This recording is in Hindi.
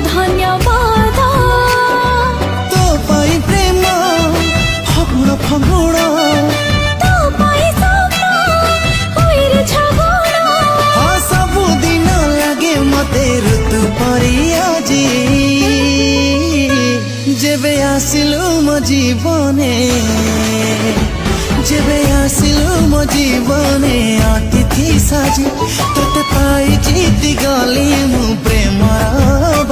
धन्यवाद तो पाई प्रेम फगुण फगुण तो पाई स्वप्न हुई रे झगड़ हाँ सबुदिन लगे मते ऋतु परी आजी जेबे आसिलु मो जीवने जेबे आसिलु मो जीवने अतिथि साजी तोते पाई जीति गली मु प्रेमर